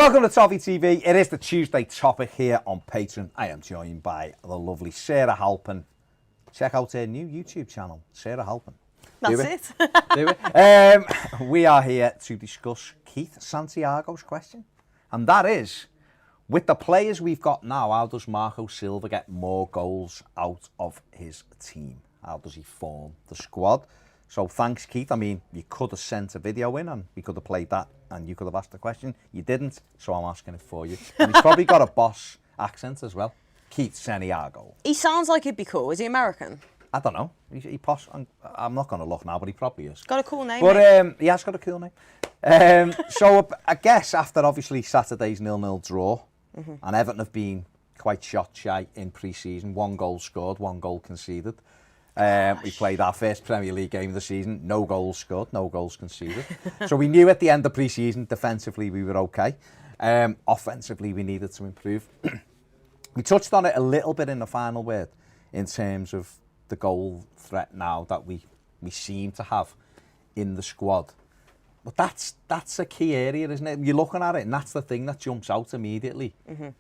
Welcome to Toffee TV. It is the Tuesday topic here on Patreon. I am joined by the lovely Sarah Halpin. Check out her new YouTube channel, Sarah Halpin. That's it. Do it. We are here to discuss Keith Santiago's question. And that is, with the players we've got now, how does Marco Silva get more goals out of his team? How does he form the squad? So thanks, Keith. I mean, you could have sent a video in and we could have played that and you could have asked the question. You didn't, so I'm asking it for you. And he's probably got a boss accent as well. Keith Santiago. He sounds like he'd be cool. Is he American? I don't know. I'm not going to look now, but he probably is. Got a cool name. But he has got a cool name. So I guess after obviously Saturday's 0-0 draw, and Everton have been quite shot shy in pre-season. 1 goal scored, 1 goal conceded. We played our first Premier League game of the season. No goals scored, no goals conceded. So we knew at the end of pre-season, defensively we were okay. Offensively we needed to improve. We touched on it a little bit in the final word in terms of the goal threat now that we seem to have in the squad. But that's a key area, isn't it? You're looking at it, and that's the thing that jumps out immediately,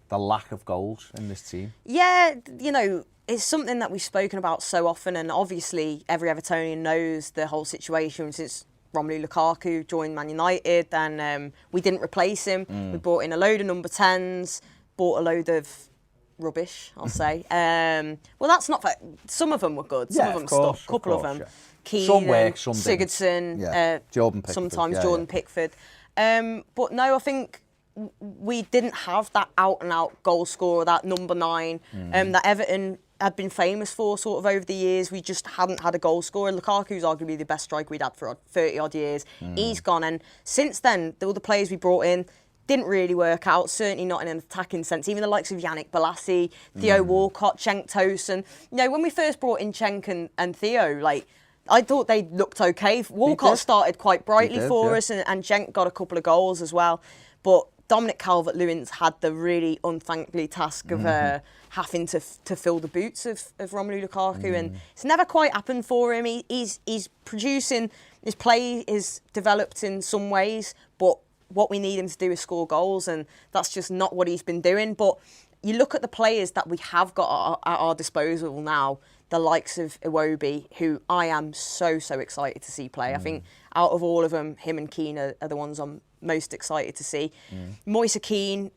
the lack of goals in this team. Yeah, you know, it's something that we've spoken about so often, and obviously every Evertonian knows the whole situation since Romelu Lukaku joined Man United, and we didn't replace him. We brought in a load of number 10s, bought a load of rubbish, I'll say. Well, that's not fair. Some of them were good. Some of them stuck. A couple of them. Yeah. Keane, some work, some Sigurdsson, Jordan Pickford, sometimes Jordan Pickford. But no, I think we didn't have that out-and-out goal scorer, that number 9, that Everton had been famous for sort of over the years. We just hadn't had a goal scorer. Lukaku's arguably the best striker we'd had for 30-odd years. He's gone, and since then, all the players we brought in didn't really work out, certainly not in an attacking sense. Even the likes of Yannick Bolasie, Theo Walcott, Cenk Tosun. You know, when we first brought in Cenk and Theo, like, I thought they looked okay. Walcott started quite brightly for us, and Cenk got a couple of goals as well. But Dominic Calvert-Lewin's had the really unthankfully task of having to fill the boots of Romelu Lukaku, and it's never quite happened for him. He's producing, his play is developed in some ways, but what we need him to do is score goals, and that's just not what he's been doing. But you look at the players that we have got at our disposal now, the likes of Iwobi, who I am so excited to see play. I think out of all of them, him and Keane are the ones I'm most excited to see. Moise Keane,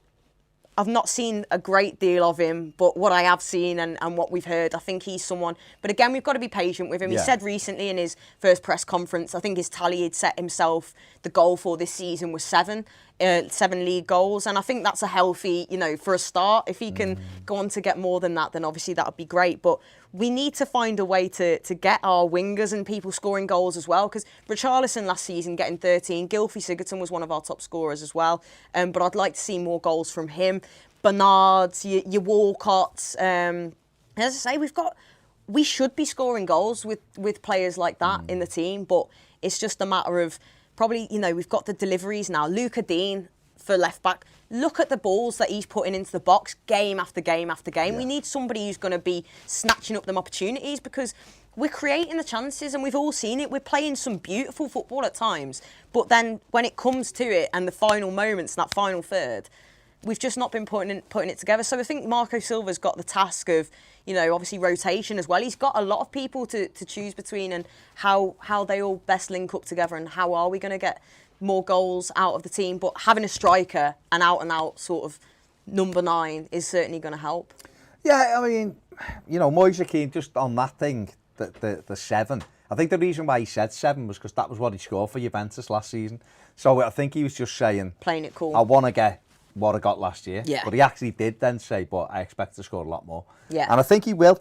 I've not seen a great deal of him, but what I have seen and what we've heard, I think he's someone. But again, we've got to be patient with him. He said recently in his first press conference, I think his tally he'd set himself, the goal for this season was 7 league goals. And I think that's a healthy, you know, for a start. If he can go on to get more than that, then obviously that would be great. But we need to find a way to get our wingers and people scoring goals as well. Because Richarlison last season getting 13, Gylfi Sigurdsson was one of our top scorers as well. But I'd like to see more goals from him. Bernard's, your Walcott's. As I say, we should be scoring goals with players like that in the team. But it's just a matter of probably, you know, we've got the deliveries now. Luca Dean for left back. Look at the balls that he's putting into the box game after game after game. Yeah. We need somebody who's going to be snatching up them opportunities, because we're creating the chances and we've all seen it. We're playing some beautiful football at times, but then when it comes to it and the final moments, that final third, we've just not been putting it together. So I think Marco Silva's got the task of, you know, obviously rotation as well. He's got a lot of people to choose between, and how they all best link up together, and how are we going to get more goals out of the team. But having a striker, an out-and-out sort of number 9, is certainly going to help. Yeah, I mean, you know, Moise Keane, just on that thing, the 7. I think the reason why he said 7 was because that was what he scored for Juventus last season. So I think he was just saying, playing it cool. I want to get what I got last year. Yeah. But he actually did then say, but I expect to score a lot more. Yeah. And I think he will.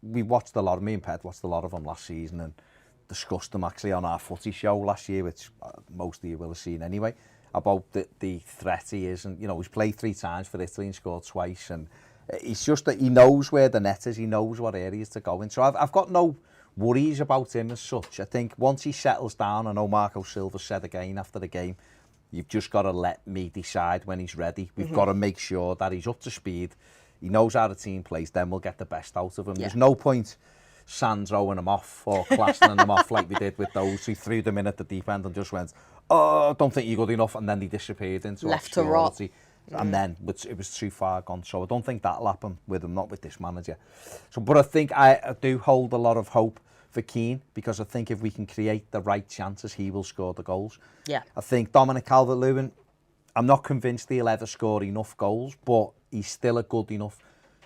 We watched a lot of, me and Ped watched a lot of them last season and discussed them actually on our footy show last year, which most of you will have seen anyway, about the threat he is. And, you know, he's played 3 times for Italy and scored twice. And it's just that he knows where the net is. He knows what areas to go in. So I've got no worries about him as such. I think once he settles down, I know Marco Silva said again after the game, you've just got to let me decide when he's ready. We've got to make sure that he's up to speed. He knows how the team plays, then we'll get the best out of him. Yeah. There's no point Sandroing him off or classing him off like we did with those who threw them in at the deep end and just went, oh, I don't think you're good enough, and then they disappeared into Left to rot. obscurity. And then it was too far gone. So I don't think that'll happen with him, not with this manager. So, but I think I do hold a lot of hope for Keane, because I think if we can create the right chances, he will score the goals. Yeah. I think Dominic Calvert-Lewin, I'm not convinced he'll ever score enough goals, but he's still a good enough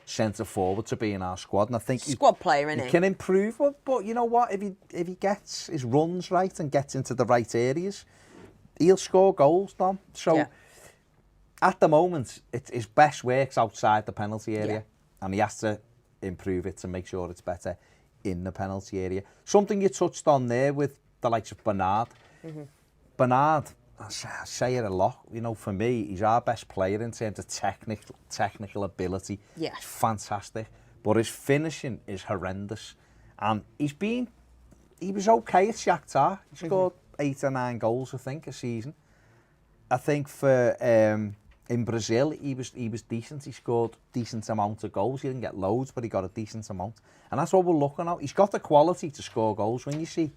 centre forward to be in our squad. And I think Squad player, isn't he he? can improve, but you know what? If he gets his runs right and gets into the right areas, he'll score goals, Dom. So. Yeah. At the moment, his best work's outside the penalty area, and he has to improve it to make sure it's better in the penalty area. Something you touched on there with the likes of Bernard. Bernard, I say it a lot, you know, for me, he's our best player in terms of technical ability. Yeah. He's fantastic, but his finishing is horrendous. And he was okay at Shakhtar. He scored 8 or 9 goals, I think, a season. I think for in Brazil, he was decent. He scored decent amount of goals. He didn't get loads, but he got a decent amount. And that's what we're looking at. He's got the quality to score goals. When you see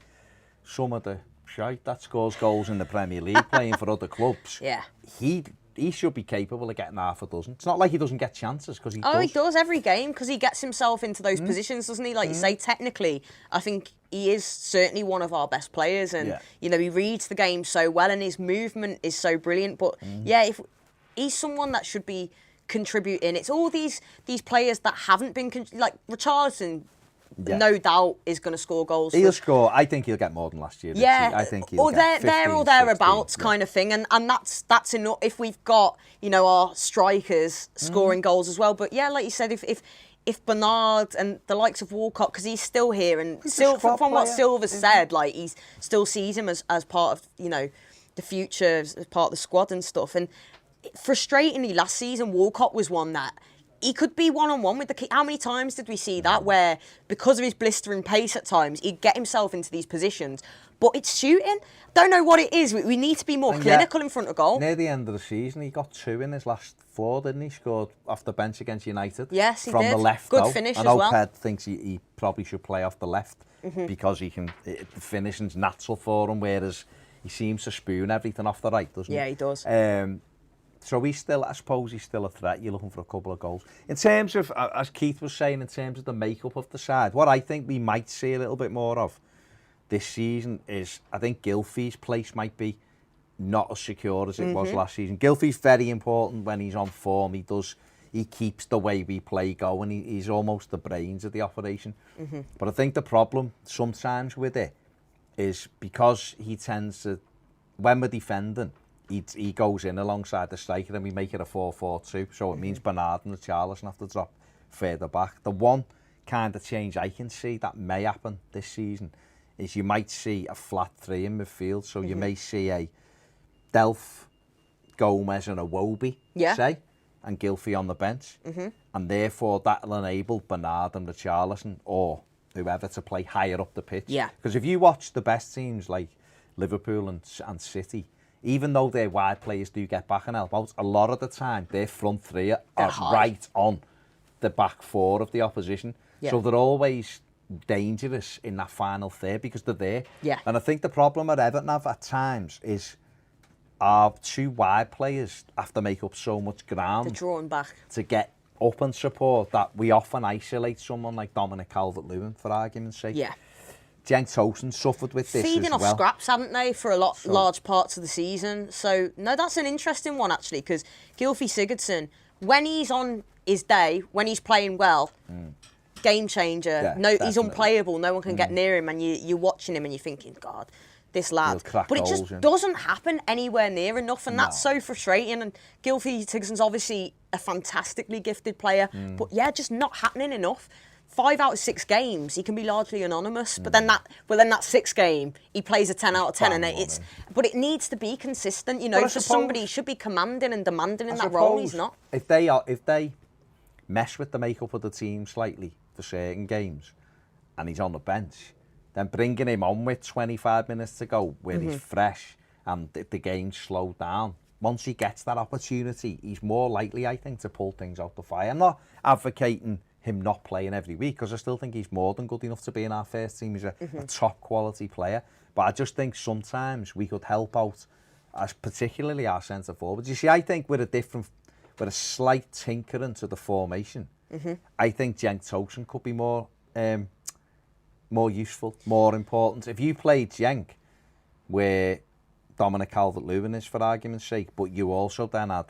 some of the shite that scores goals in the Premier League playing for other clubs, he should be capable of getting half a dozen. It's not like he doesn't get chances, because he does. He does every game, because he gets himself into those positions, doesn't he? Like you say, technically, I think he is certainly one of our best players, and you know, he reads the game so well, and his movement is so brilliant. But if he's someone that should be contributing. It's all these players that haven't been like Richarlison. No doubt is going to score goals. He'll score. I think he'll get more than last year. Yeah, I think he'll get 15, there or thereabouts 16, kind of thing, and that's enough if we've got, you know, our strikers scoring goals as well. But yeah, like you said, if Bernard and the likes of Walcott, because he's still here, and still from what Silva said, like he still sees him as part of, you know, the future, as part of the squad and stuff. And frustratingly, last season Walcott was one that he could be one-on-one with the key. How many times did we see that, where because of his blistering pace at times, he'd get himself into these positions? But it's shooting. Don't know what it is. We need to be more clinical in front of goal. Near the end of the season, he got 2 in his last 4, didn't he? Scored off the bench against United. Yes, he from did. From the left, Good though. finish as well. I know Ped thinks he probably should play off the left, because he can. The finishing's natural for him, whereas he seems to spoon everything off the right, doesn't he? Yeah, he does. So I suppose he's still a threat. You're looking for a couple of goals. In terms of, as Keith was saying, in terms of the makeup of the side, what I think we might see a little bit more of this season is, I think Gylfi's place might be not as secure as it was last season. Gylfi's very important when he's on form. He keeps the way we play going. He's almost the brains of the operation. But I think the problem sometimes with it is because he tends to, when we're defending, he goes in alongside the striker and we make it a 4-4-2. So it means Bernard and Richarlison have to drop further back. The one kind of change I can see that may happen this season is you might see a flat 3 in midfield. So you may see a Delph, Gomez and a Iwobi, say, and Gylfi on the bench. And therefore that'll enable Bernard and Richarlison or whoever to play higher up the pitch. Because if you watch the best teams like Liverpool and City, even though their wide players do get back and help out, a lot of the time their front 3 are right on the back 4 of the opposition. So they're always dangerous in that final third because they're there. And I think the problem at Everton have at times is our 2 wide players have to make up so much ground. They're drawing back. To get up and support that we often isolate someone like Dominic Calvert-Lewin, for argument's sake. Cenk Tosun suffered with this Feeding as off well. Scraps, haven't they, for a large parts of the season? So, no, that's an interesting one, actually, because Gylfi Sigurdsson, when he's on his day, when he's playing well, game changer. He's unplayable. No one can get near him, and you're watching him and you're thinking, God, this lad. But it just doesn't happen anywhere near enough, and that's so frustrating. And Gylfi Sigurdsson's obviously a fantastically gifted player, but just not happening enough. 5 out of 6 games, he can be largely anonymous. But then that 6th game, he plays a 10 out of 10, and but it needs to be consistent, you know. For somebody who should be commanding and demanding in that role, he's not. If they mess with the makeup of the team slightly for certain games, and he's on the bench, then bringing him on with 25 minutes to go, where he's fresh and the game's slowed down. Once he gets that opportunity, he's more likely, I think, to pull things out the fire. I'm not advocating him not playing every week, because I still think he's more than good enough to be in our first team. He's a top quality player, but I just think sometimes we could help out as particularly our centre forwards. You see, I think with a slight tinkering to the formation, I think Cenk Tosun could be more useful, more important. If you played Cenk where Dominic Calvert-Lewin is, for argument's sake, but you also then had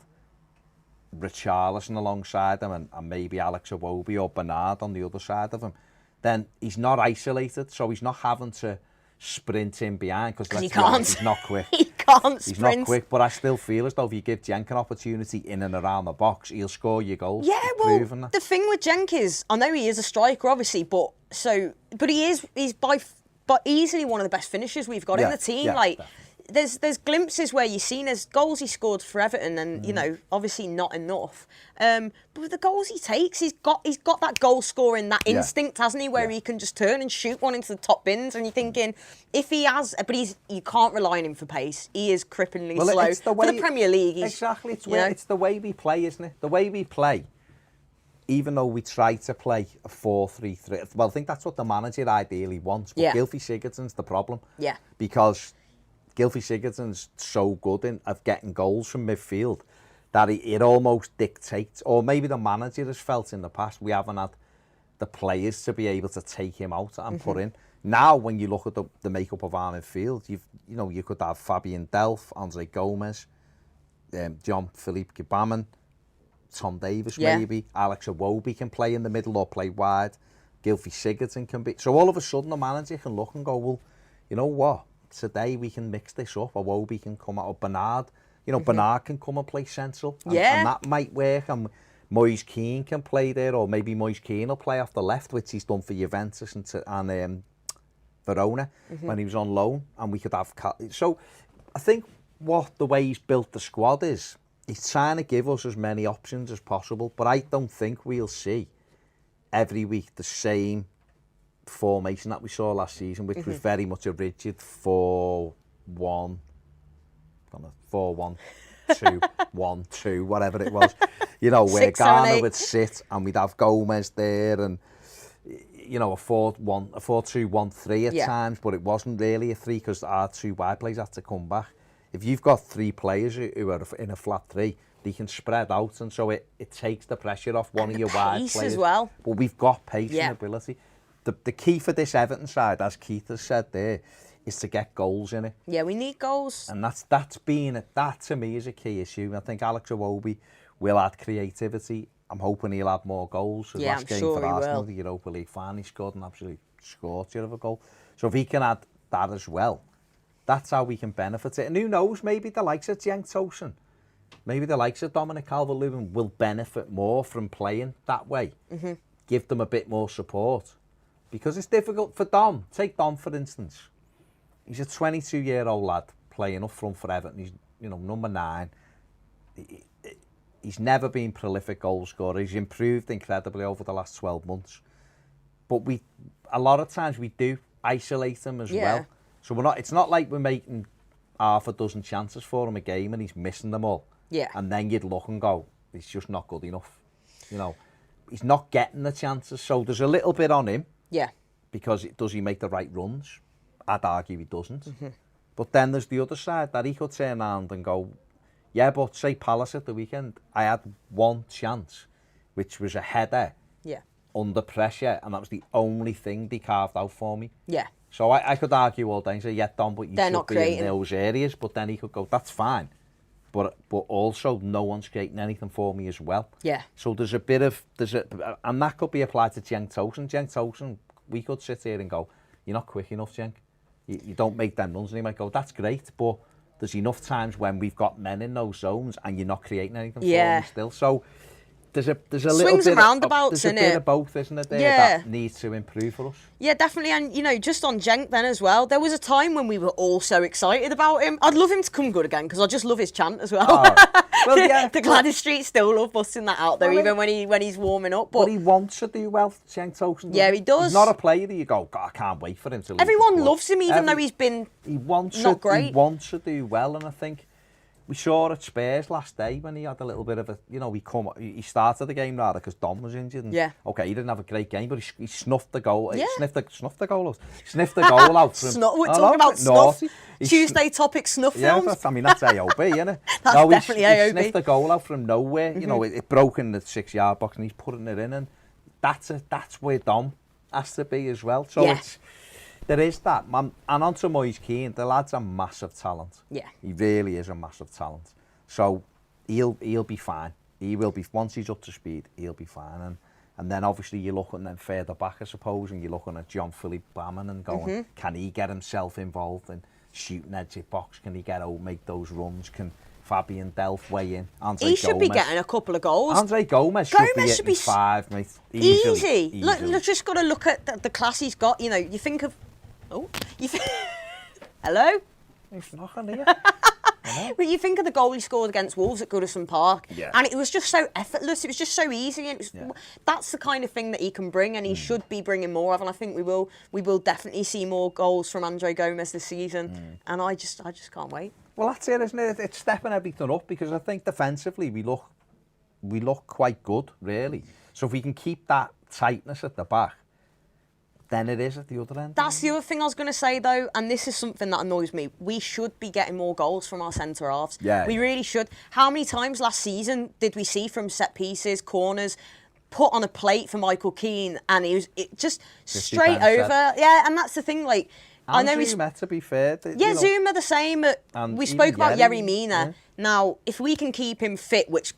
Richarlison alongside him and maybe Alex Iwobi or Bernard on the other side of him, then he's not isolated, so he's not having to sprint in behind, because he can't. He's not quick. He can't sprint. He's not quick, but I still feel as though if you give Cenk an opportunity in and around the box, he'll score your goals. Yeah, well, the thing with Cenk is, I know he is a striker, obviously, but he's easily one of the best finishers we've got in the team. There's glimpses where you've seen there's goals he scored for Everton, and you know, obviously not enough. But with the goals he takes, he's got that goal scoring, that instinct, hasn't he? Where he can just turn and shoot one into the top bins, and you're thinking, if he has, but you can't rely on him for pace. He is cripplingly slow for the Premier League. Exactly, it's the way we play, isn't it? The way we play. Even though we try to play a 4-3-3, well, I think that's what the manager ideally wants. But Gylfi Sigurdsson's the problem. Yeah. Because Gylfi Sigurdsson's so good at getting goals from midfield that it almost dictates, or maybe the manager has felt in the past, we haven't had the players to be able to take him out and put in. Now, when you look at the makeup of our midfield, you could have Fabian Delph, Andre Gomez, Jean-Philippe Gbamin, Tom Davis maybe, Alex Iwobi can play in the middle or play wide, Gylfi Sigurdsson can be. So all of a sudden the manager can look and go, well, you know what? Today we can mix this up. Iwobi can come out, or Bernard. Bernard can come and play central. And that might work. And Moise Kean can play there, or maybe Moise Kean will play off the left, which he's done for Juventus and Verona when he was on loan. And we could have... So I think the way he's built the squad is, he's trying to give us as many options as possible, but I don't think we'll see every week the same formation that we saw last season, which was very much a rigid 4-1, 2-1-2, whatever it was. Where Garner would sit and we'd have Gomez there, and a 4-2-1-3 at times, but it wasn't really a 3 because our 2 wide players had to come back. If you've got 3 players who are in a flat 3, they can spread out, and so it takes the pressure off one of your wide players. As well. But we've got pace and ability. The key for this Everton side, as Keith has said there, is to get goals in it. Yeah, we need goals. And that to me is a key issue. I think Alex Iwobi will add creativity. I'm hoping he'll add more goals. His last game for Arsenal, the Europa League final, he scored an absolute scorcher of a goal. So if he can add that as well, that's how we can benefit it. And who knows, maybe the likes of Cenk Tosun, maybe the likes of Dominic Calvert-Lewin will benefit more from playing that way. Give them a bit more support. Because it's difficult for Dom. Take Dom, for instance. He's a 22-year-old lad playing up front for Everton. He's, number 9. He's never been prolific goal scorer. He's improved incredibly over the last 12 months. But a lot of times we do isolate him as well. So it's not like we're making half a dozen chances for him a game and he's missing them all. Yeah. And then you'd look and go, he's just not good enough. He's not getting the chances. So there's a little bit on him. Yeah. Because does he make the right runs? I'd argue he doesn't. But then there's the other side that he could turn around and go, yeah, but say Palace at the weekend, I had one chance, which was a header under pressure, and that was the only thing they carved out for me. Yeah. So I could argue all day and say, yeah, Don, but you should be in those areas. But then he could go, that's fine. But also no one's creating anything for me as well. Yeah. So there's a bit of, and that could be applied to Cenk Tosun. Cenk Tosun, we could sit here and go, you're not quick enough, Cenk. You don't make them runs. And he might go, that's great, but there's enough times when we've got men in those zones and you're not creating anything for me still. So there's a little bit of both, isn't it, there, that needs to improve for us. Yeah, definitely. And, just on Cenk then as well, there was a time when we were all so excited about him. I'd love him to come good again because I just love his chant as well. Oh. Well, yeah. The Gladys Street still love busting that out there, even when he's warming up. But he wants to do well, Cenk Tosun. Yeah, he does. He's not a player that you go, God, I can't wait for him to leave. Everyone loves him, even though he's been not great. He wants to do well, and I think we saw at Spurs last day when he had a little bit of a, you know, he started the game rather because Dom was injured. And, okay, he didn't have a great game, but he snuffed the goal. Yeah. Sniffed the goal out. Sniffed the goal out from. We're talking about snuff. Tuesday topic snuff films. I mean, that's AOB, isn't it? That's definitely AOB. He sniffed the goal out from nowhere. You know, it broke in the 6-yard box and he's putting it in, and that's where Dom has to be as well. So there is that, man. And on to Moise Keane, the lad's a massive talent. Yeah. He really is a massive talent. So he'll be fine. He will be, once he's up to speed, he'll be fine. And then obviously you're looking then further back, I suppose, and you're looking at John Philip Baman and going, can he get himself involved in shooting exit box? Can he get out, make those runs? Can Fabian Delph weigh in? He should be getting a couple of goals. Andre Gomez should be 5, mate. Easy. Look, just got to look at the class he's got. You know, you think of... Oh, hello? He's knocking here. But you think of the goal he scored against Wolves at Goodison Park, yeah. and it was just so effortless. It was just so easy. And that's the kind of thing that he can bring, and he should be bringing more of. And I think we will definitely see more goals from Andre Gomez this season. And I just can't wait. Well, that's it, isn't it? It's stepping everything up, because I think defensively we look quite good, really. So if we can keep that tightness at the back, then it is at the other end. That's the other thing I was going to say, though, and this is something that annoys me. We should be getting more goals from our centre-halves. Yeah. We really should. How many times last season did we see from set pieces, corners, put on a plate for Michael Keane, and he was just straight over? Yeah, and that's the thing, like... I know Zuma, to be fair. Zuma the same. We spoke about Yerry Mina. Yeah. Now, if we can keep him fit, which...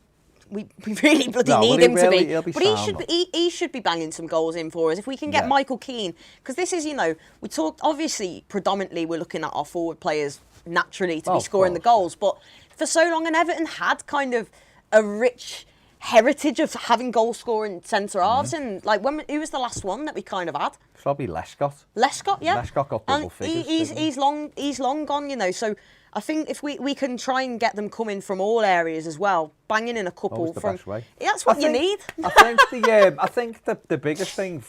We really bloody need him to be. But he should be banging some goals in for us. If we can get Michael Keane, because this is, you know, we talked, obviously, predominantly we're looking at our forward players naturally to be scoring the goals. But for so long, and Everton had kind of a rich heritage of having goal-scoring centre-halves. And, like, who was the last one that we kind of had? Probably Lescott. Lescott, yeah. Lescott got double figures. He's long gone, you know, so... I think if we can try and get them coming from all areas as well, banging in a couple the from... Best way. That's what you need. I think the biggest thing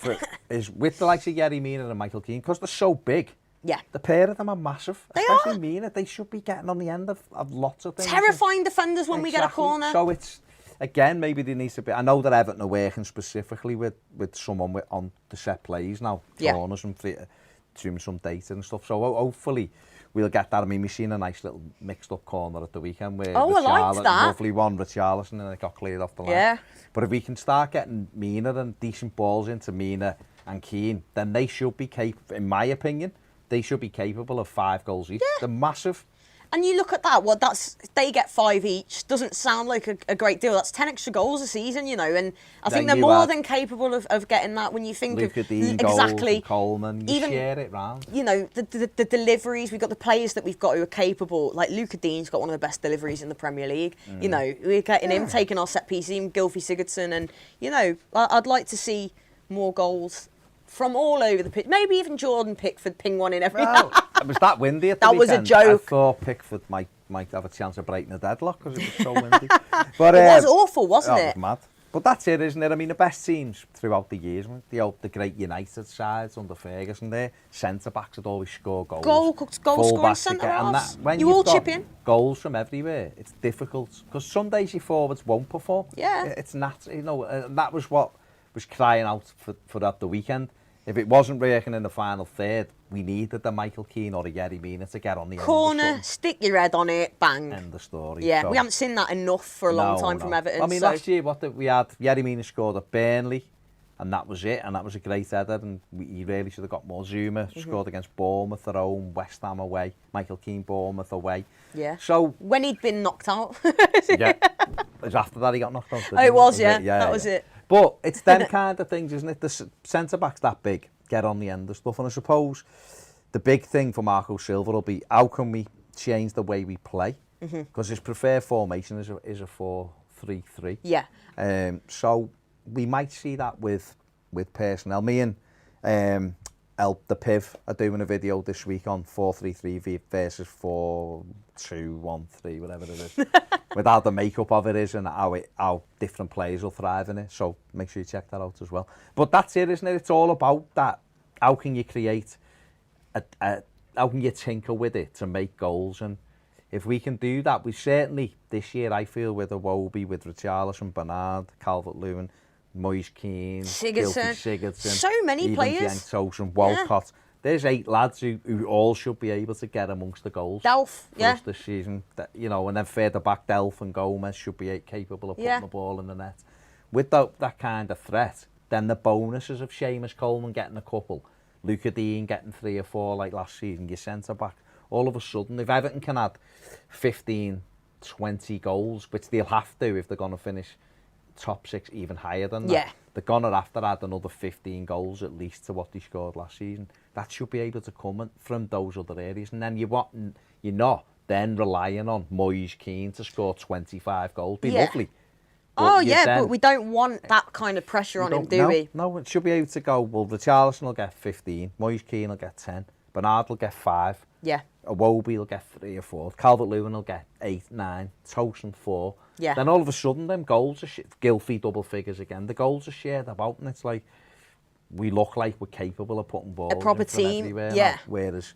is with the likes of Yerry Mina and Michael Keane, because they're so big. Yeah. The pair of them are massive. They especially are. Mina. They should be getting on the end of lots of things. Terrifying defenders when we get a corner. So it's, again, maybe there needs to be... I know that Everton are working specifically with someone on the set plays now, corners and doing some data and stuff. So hopefully... we'll get that. I mean, we've seen a nice little mixed-up corner at the weekend where I liked that. Lovely one, Richarlison, and it got cleared off the line. Yeah. But if we can start getting Mina and decent balls into Mina and Keane, then they should be capable, in my opinion, they should be capable of 5 goals each. They're massive. And you look at that, well, they get 5 each. Doesn't sound like a great deal. That's 10 extra goals a season, you know. And I think they're more than capable of getting that when you think Luka of Dean exactly goals, Coleman. You share it round. You know, the deliveries. We've got the players that we've got who are capable. Like Luka Dean's got one of the best deliveries in the Premier League. You know, we're getting him taking our set pieces, even Gylfi Sigurdsson, and you know, I'd like to see more goals from all over the pitch. Maybe even Jordan Pickford ping one in every now. It was that windy at the That weekend. was a joke. I thought Pickford might have a chance of breaking the deadlock because it was so windy. But, it was awful, wasn't it? It was mad. But that's it, isn't it? I mean, the best teams throughout the years, the great United sides under Ferguson there, centre-backs would always score goals. Goal-scoring centre-halves. You all chip in. Goals from everywhere, it's difficult. Because some days your forwards won't perform. Yeah. It's not, you know, that was what was crying out for at the weekend. If it wasn't working in the final third, we needed the Michael Keane or a Yerry Mina to get on the corner, stick your head on it, bang. End of story. Yeah, we haven't seen that enough for a long time from Everton. I mean, last year we had Yerry Mina scored at Burnley, and that was it, and that was a great header, and he really should have got more. Zuma scored against Bournemouth at home, West Ham away, Michael Keane, Bournemouth away. Yeah. So when he'd been knocked out. Yeah. It was after that he got knocked out. Oh, it was, yeah. That was it. But it's them kind of things, isn't it? The centre-back's that big, get on the end of stuff. And I suppose the big thing for Marco Silva will be how can we change the way we play? Because his preferred formation is a 4-3-3. Yeah. So we might see that with personnel. Me and the Piv are doing a video this week on 4-3-3 versus 4-2-1-3, whatever it is. With how the makeup of it is and how different players will thrive in it. So make sure you check that out as well. But that's it, isn't it? It's all about that. How can you create, how can you tinker with it to make goals? And if we can do that, we certainly, this year, I feel with Iwobi, with Richarlison, Bernard, Calvert-Lewin, Moise Keane, Sigurdsson, so many even players. Cenk Tosun, Walcott. Yeah. There's 8 lads who all should be able to get amongst the goals Delph, for us this season. You know, and then further back, Delph and Gomez should be capable of putting the ball in the net. With that kind of threat, then the bonuses of Seamus Coleman getting a couple, Luca Dean getting 3 or 4 like last season, your centre-back, all of a sudden, if Everton can add 15, 20 goals, which they'll have to if they're going to finish top 6 even higher than that, they're going to have to add another 15 goals at least to what they scored last season. That should be able to come from those other areas. And then you're not then relying on Moise Keane to score 25 goals. Be lovely. But but we don't want that kind of pressure on him, do we? No, it should be able to go, well, Richarlison will get 15, Moise Keane will get 10, Bernard will get 5, Iwobi will get 3 or 4, Calvert-Lewin will get 8, 9, Tosun 4. Yeah. Then all of a sudden, them goals are Gylfi double figures again. The goals are shared about, and it's like we look like we're capable of putting balls a proper in from team. Everywhere. Now, whereas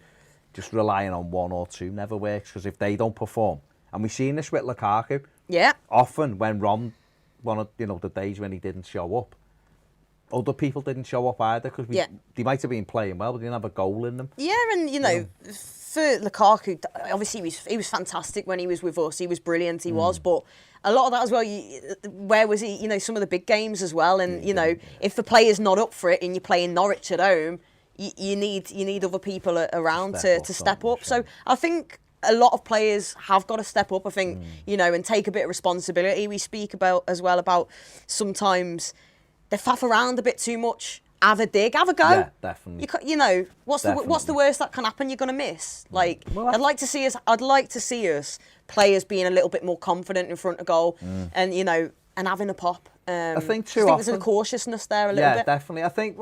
just relying on 1 or 2 never works, because if they don't perform, and we've seen this with Lukaku. Yeah. Often when Ron, one of the days when he didn't show up, other people didn't show up either, because they might have been playing well, but they didn't have a goal in them. Yeah, and for Lukaku, obviously he was fantastic when he was with us. He was brilliant. He was, but a lot of that as well. Where was he? Some of the big games as well. And if the player's not up for it, and you're playing Norwich at home, you need other people around to step up. So I think a lot of players have got to step up. I think and take a bit of responsibility. We speak about as well about sometimes they faff around a bit too much. Have a dig, have a go. Yeah, definitely. What's the worst that can happen? You're going to miss. Like, I'd like to see us players being a little bit more confident in front of goal, and and having a pop. I think there's a cautiousness there a little bit. Yeah, definitely. I think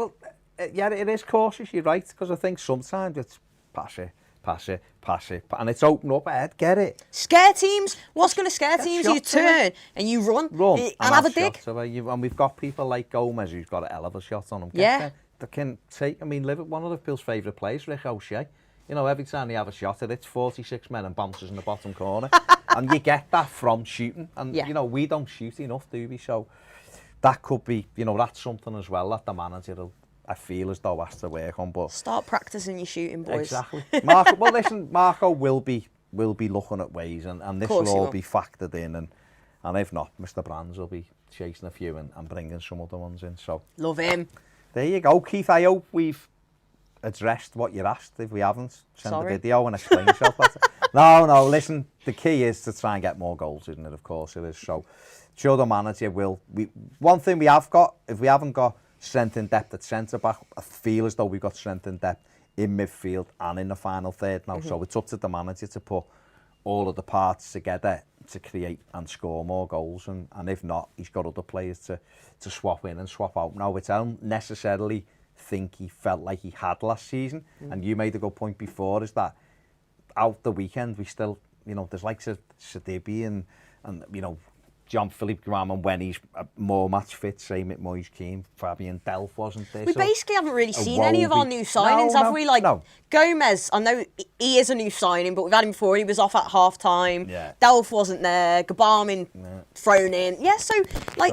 it is cautious. You're right, because I think sometimes it's pass it, and it's open up ahead. Get it. Scare teams. What's going to scare teams? You turn and you run and have a dig. And we've got people like Gomez who's got a hell of a shot on him. They can take. I mean, one of Liverpool's favourite players, Rick O'Shea. Every time they have a shot, it's 46 men and bounces in the bottom corner, and you get that from shooting. And we don't shoot enough, do we? So that could be, that's something as well that the manager will, I feel as though has to work on. But start practicing your shooting, boys. Exactly. Marco will be looking at ways, and this will all be factored in, and if not, Mr. Brands will be chasing a few and bringing some other ones in. So love him. There you go, Keith. I hope we've addressed what you asked. If we haven't, send the video and explain yourself better. No. Listen, the key is to try and get more goals, isn't it? Of course it is. So, sure, the manager will. One thing we have got, if we haven't got strength in depth at centre-back, I feel as though we've got strength in depth in midfield and in the final third now. So it's up to the manager to put all of the parts together to create and score more goals. And if not, he's got other players to swap in and swap out now, which I don't necessarily think he felt like he had last season. And you made a good point before, is that out the weekend, we still, there's like Sidibe and John-Philippe Graham when he's more match fit, same at Moise Keane, Fabian Delph wasn't there. We basically haven't really seen any of our new signings, have we? Gomez, I know he is a new signing, but we've had him before. He was off at half-time. Yeah. Delph wasn't there. Gabarmin thrown in. Yeah, so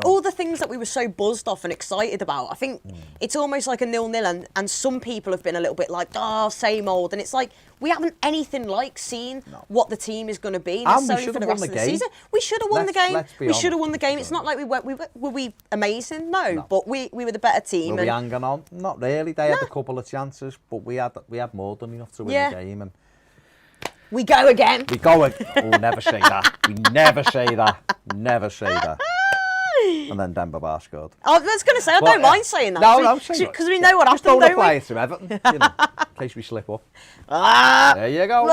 all the things that we were so buzzed off and excited about, I think it's almost like a 0-0, and some people have been a little bit like, same old, and it's like, we haven't anything seen what the team is going to be necessarily for the rest of the season. We should have won the game. We should have won the game. It's not like were we amazing? No, but we were the better team. Were we hanging on? Not really. They had a couple of chances, but we had more than enough to win the game. And we go again. We go again. Oh, never say that. We never say that. Never say that. And then Demba Ba scored. I was going to say, I don't mind saying that. No, because we know what happened, don't we? Just don't apply it to Everton, in case we slip up. There you go.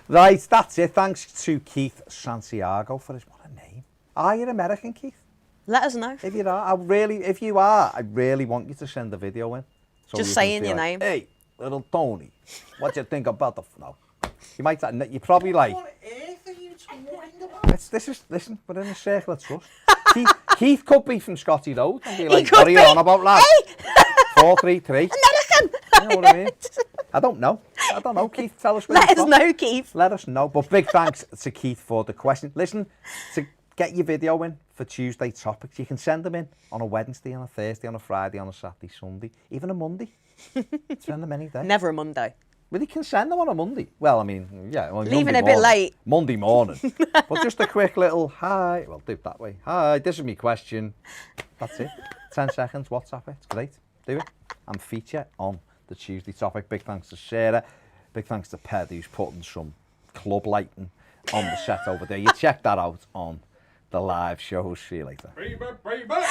Right, that's it. Thanks to Keith Santiago for his, what a name. Are you American, Keith? Let us know. If you are, I really want you to send a video in. So just saying your name. Hey, little Tony, what do you think about the... No. You might... You're probably like... What on earth are you talking about? Listen, we're in a circle of trust. Keith could be from Scotty Road and be like, what are you on about, lad? Hey! 4-3-3. American! You know what I mean? I don't know. Keith, tell us where Let you're us from. know, Keith. Let us know. But big thanks to Keith for the question. Listen, to get your video in for Tuesday topics, you can send them in on a Wednesday, on a Thursday, on a Friday, on a Saturday, Sunday, even a Monday. Send them any day. Never a Monday. Well, you can send them on a Monday. Well, I mean, yeah. Well, Leaving Monday a bit morning. late. Monday morning. But just a quick little hi. Well, do it that way. Hi, this is my question. That's it. 10 seconds, WhatsApp it. It's great. Do it. And feature on the Tuesday topic. Big thanks to Sarah. Big thanks to Ped, who's putting some club lighting on the set over there. You check that out on the live shows. See you later. Baby, baby.